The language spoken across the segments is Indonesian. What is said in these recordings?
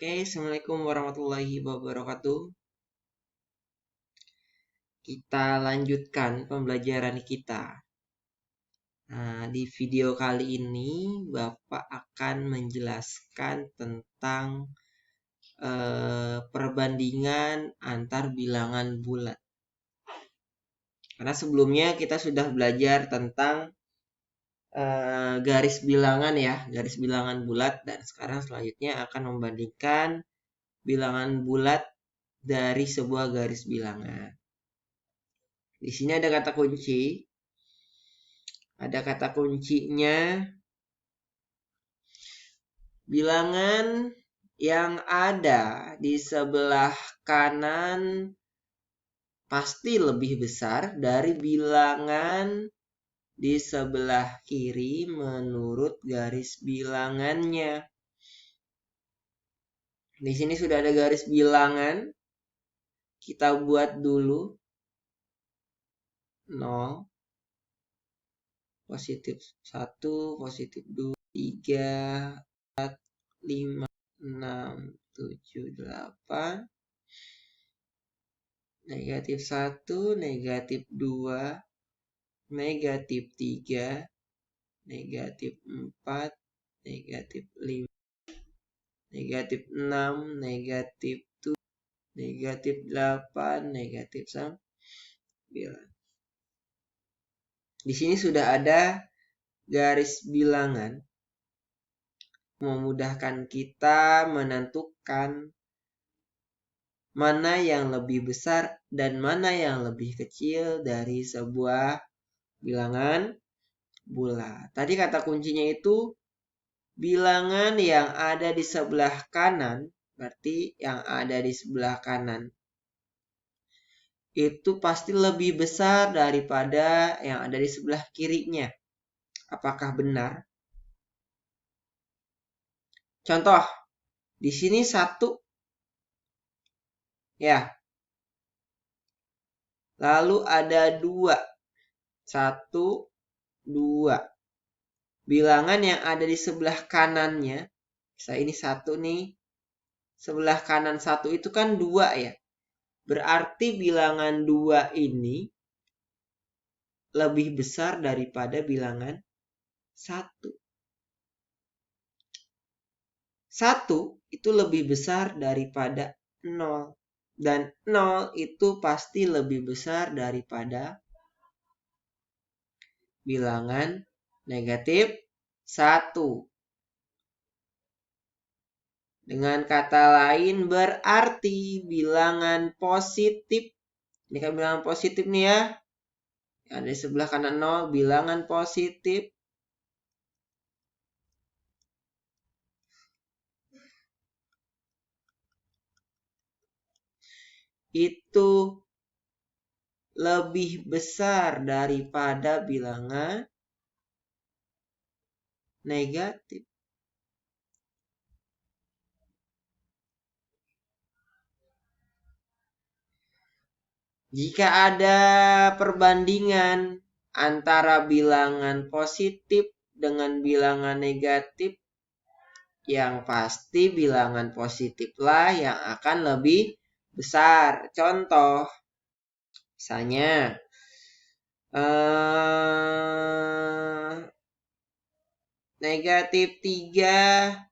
Oke, Assalamualaikum warahmatullahi wabarakatuh. Kita lanjutkan pembelajaran kita. Nah, di video kali ini Bapak akan menjelaskan tentang perbandingan antar bilangan bulat. Karena sebelumnya kita sudah belajar tentang garis bilangan ya, garis bilangan bulat, dan sekarang selanjutnya akan membandingkan bilangan bulat dari sebuah garis bilangan. Di sini ada kata kunci. Ada kata kuncinya. Bilangan yang ada di sebelah kanan pasti lebih besar dari bilangan di sebelah kiri menurut garis bilangannya. Di sini sudah ada garis bilangan. Kita buat dulu 0, positif 1, positif 2, 3, 4, 5, 6, 7, 8, negatif 1, negatif 2, negatif 3, negatif 4, negatif 5, negatif 6, negatif 7, negatif 8, negatif 9. Di sini sudah ada garis bilangan memudahkan kita menentukan mana yang lebih besar dan mana yang lebih kecil dari sebuah bilangan bulat. Tadi kata kuncinya itu bilangan yang ada di sebelah kanan, berarti yang ada di sebelah kanan itu pasti lebih besar daripada yang ada di sebelah kirinya. Apakah benar? Contoh, di sini 1 ya. Lalu ada 2. 1, 2. Bilangan yang ada di sebelah kanannya, misalnya ini 1 nih. Sebelah kanan 1 itu kan 2 ya. Berarti bilangan 2 ini lebih besar daripada bilangan 1. 1 itu lebih besar daripada 0. Dan 0 itu pasti lebih besar daripada bilangan negatif 1. Dengan kata lain berarti bilangan positif. Ini kan bilangan positif nih ya. Ada di sebelah kanan 0, bilangan positif. Itu lebih besar daripada bilangan negatif. Jika ada perbandingan antara bilangan positif dengan bilangan negatif, yang pasti bilangan positiflah yang akan lebih besar. Contoh, misalnya negatif 3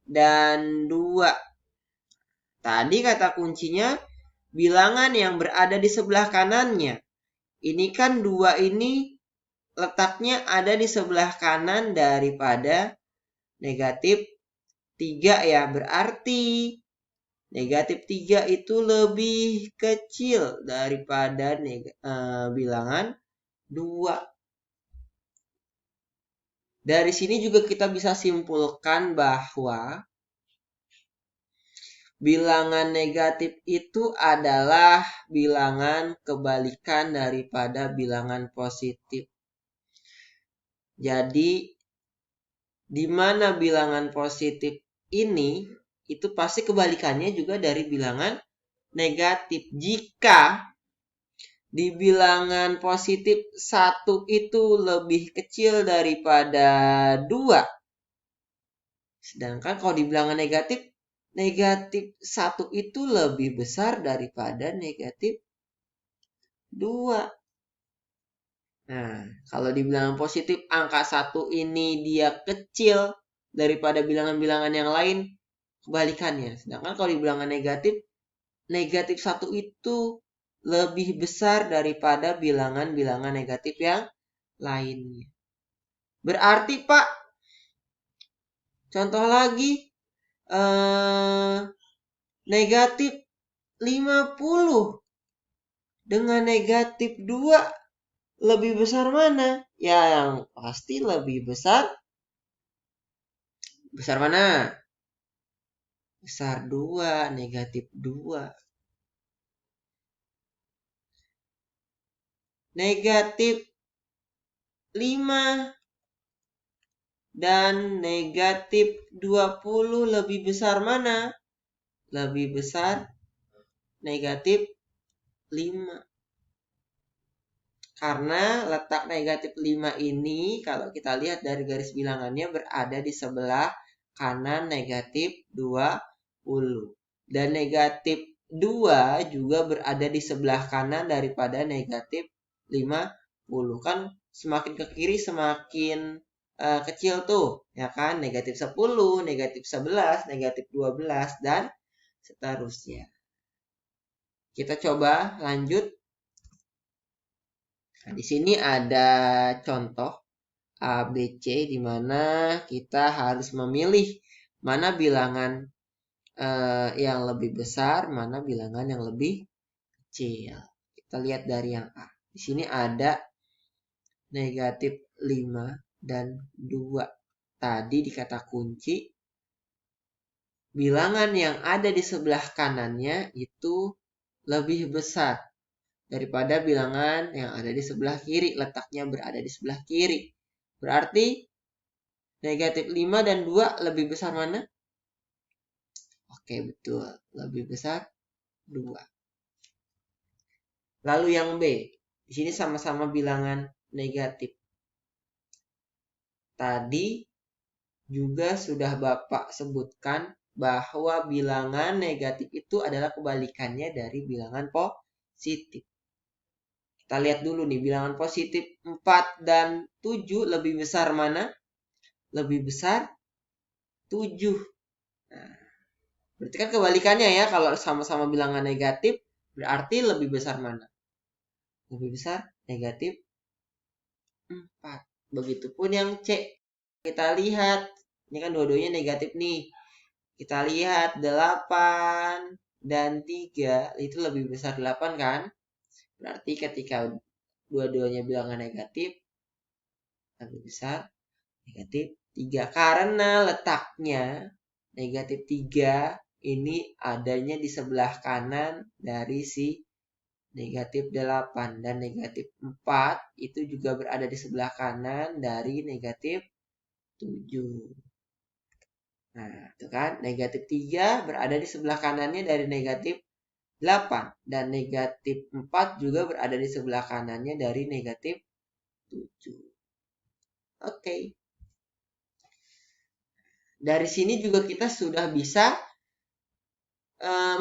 dan 2. Tadi kata kuncinya bilangan yang berada di sebelah kanannya. Ini kan 2 ini letaknya ada di sebelah kanan daripada negatif 3 ya. Berarti negatif 3 itu lebih kecil daripada bilangan 2. Dari sini juga kita bisa simpulkan bahwa bilangan negatif itu adalah bilangan kebalikan daripada bilangan positif. Jadi, di mana bilangan positif ini, itu pasti kebalikannya juga dari bilangan negatif. Jika di bilangan positif 1 itu lebih kecil daripada 2, Sedangkan kalau di bilangan negatif, negatif 1 itu lebih besar daripada negatif 2. Nah, kalau di bilangan positif, angka 1 ini dia kecil daripada bilangan-bilangan yang lain, kebalikannya. Sedangkan kalau di bilangan negatif, negatif 1 itu lebih besar daripada bilangan-bilangan negatif yang lainnya. Berarti, Pak, contoh lagi, negatif 50 dengan negatif 2 lebih besar mana? Ya, yang pasti lebih besar. Besar mana? Besar 2, negatif 2. Negatif 5 dan negatif 20 lebih besar mana? Lebih besar negatif 5. Karena letak negatif 5 ini kalau kita lihat dari garis bilangannya berada di sebelah kanan negatif 20. Dan negatif 2 juga berada di sebelah kanan daripada negatif 50. Kan semakin ke kiri semakin kecil tuh, ya kan? Negatif 10, negatif 11, negatif 12, dan seterusnya. Kita coba lanjut. Nah, di sini ada contoh A, B, C di mana kita harus memilih mana bilangan yang lebih besar, mana bilangan yang lebih kecil. Kita lihat dari yang A. Di sini ada negatif 5 dan 2. Tadi di kata kunci, bilangan yang ada di sebelah kanannya itu lebih besar daripada bilangan yang ada di sebelah kiri. Letaknya berada di sebelah kiri. Berarti negatif 5 dan 2 lebih besar mana? Oke, betul. Lebih besar 2. Lalu yang B. Di sini sama-sama bilangan negatif. Tadi juga sudah Bapak sebutkan bahwa bilangan negatif itu adalah kebalikannya dari bilangan positif. Kita lihat dulu nih, bilangan positif 4 dan 7 lebih besar mana? Lebih besar 7. Nah, berarti kan kebalikannya ya, kalau sama-sama bilangan negatif, berarti lebih besar mana? Lebih besar negatif 4. Begitupun yang C. Kita lihat, ini kan dua-duanya negatif nih. Kita lihat 8 dan 3 itu lebih besar 8 kan? Berarti ketika dua-duanya bilangan negatif, lebih besar negatif 3. Karena letaknya negatif 3 ini adanya di sebelah kanan dari si negatif 8. Dan negatif 4 itu juga berada di sebelah kanan dari negatif 7. Nah, itu kan negatif 3 berada di sebelah kanannya dari negatif 8. Dan negatif 4 juga berada di sebelah kanannya dari negatif 7. Oke. Dari sini juga kita sudah bisa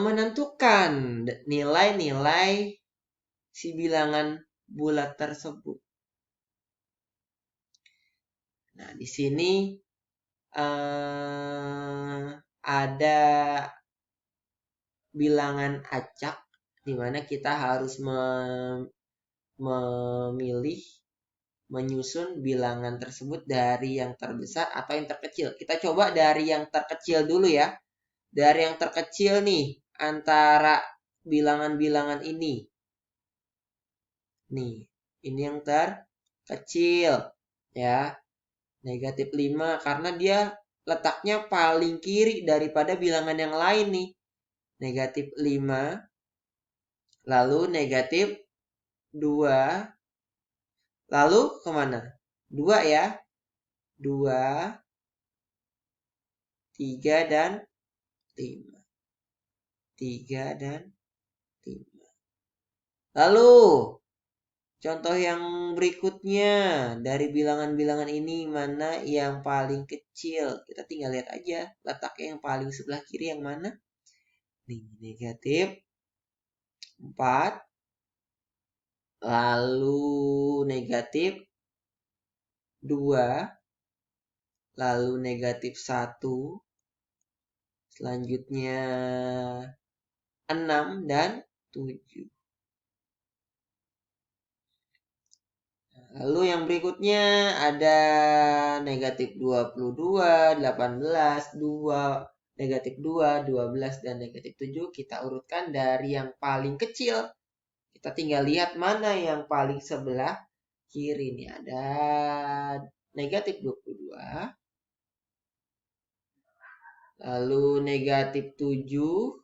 menentukan nilai-nilai si bilangan bulat tersebut. Nah, di sini ada bilangan acak di mana kita harus memilih menyusun bilangan tersebut dari yang terbesar atau yang terkecil. Kita coba dari yang terkecil dulu ya. Dari yang terkecil nih antara bilangan-bilangan ini. Nih, ini yang terkecil ya. Negatif 5 karena dia letaknya paling kiri daripada bilangan yang lain nih. Negatif 5, lalu negatif 2, lalu kemana? 2 ya. 2, 3, dan 5. 3 dan 5. Lalu Contoh yang berikutnya, dari bilangan-bilangan ini mana yang paling kecil? Kita tinggal lihat aja letaknya yang paling sebelah kiri yang mana. Nih, negatif 4, lalu negatif 2, lalu negatif 1, selanjutnya 6 dan 7. Lalu yang berikutnya ada negatif 22, 18, 2, negatif 2, 12, dan negatif 7. Kita urutkan dari yang paling kecil. Kita tinggal lihat mana yang paling sebelah kiri. Ini ada negatif 22, lalu negatif 7,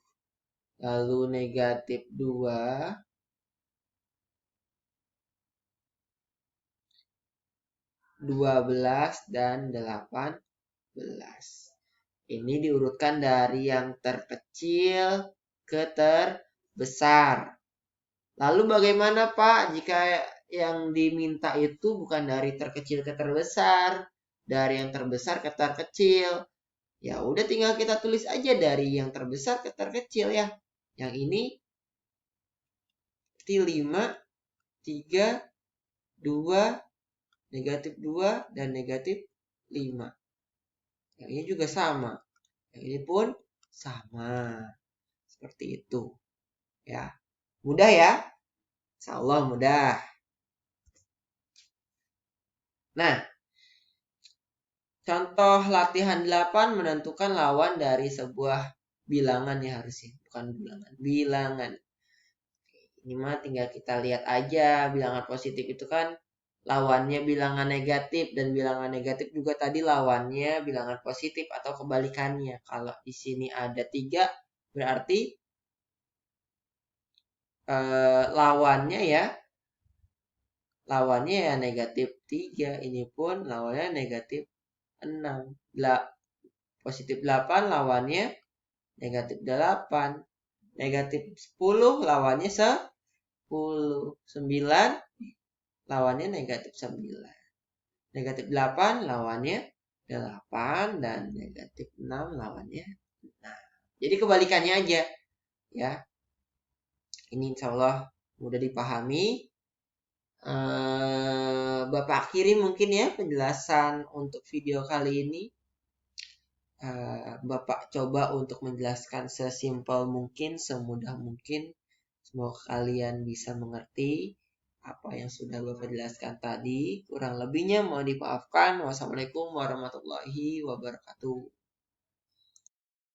lalu negatif 2, 12, dan 18. Ini diurutkan dari yang terkecil ke terbesar. Lalu bagaimana Pak jika yang diminta itu bukan dari terkecil ke terbesar, dari yang terbesar ke terkecil? Ya udah tinggal kita tulis aja dari yang terbesar ke terkecil ya. Yang ini 5, 3, 2, negatif 2, dan negatif 5. Yang ini juga sama. Yang ini pun sama. Seperti itu. Ya. Mudah ya? Insyaallah mudah. Nah, contoh latihan 8 menentukan lawan dari sebuah bilangan ya harusnya. Bukan bilangan. Bilangan. Ini mah tinggal kita lihat aja. Bilangan positif itu kan lawannya bilangan negatif. Dan bilangan negatif juga tadi lawannya bilangan positif atau kebalikannya. Kalau di sini ada 3 berarti lawannya ya negatif 3. Ini pun lawannya negatif 6. Positif 8 lawannya negatif 8. Negatif 10 lawannya 10. 9 lawannya negatif 9. Negatif 8 lawannya 8. Dan negatif 6 lawannya 6. Jadi kebalikannya aja. Ya. Ini insya Allah mudah dipahami. Bapak akhiri mungkin ya penjelasan untuk video kali ini. Bapak coba untuk menjelaskan sesimpel mungkin, semudah mungkin. Semoga kalian bisa mengerti apa yang sudah Bapak jelaskan tadi. Kurang lebihnya mohon dimaafkan. Wassalamualaikum warahmatullahi wabarakatuh.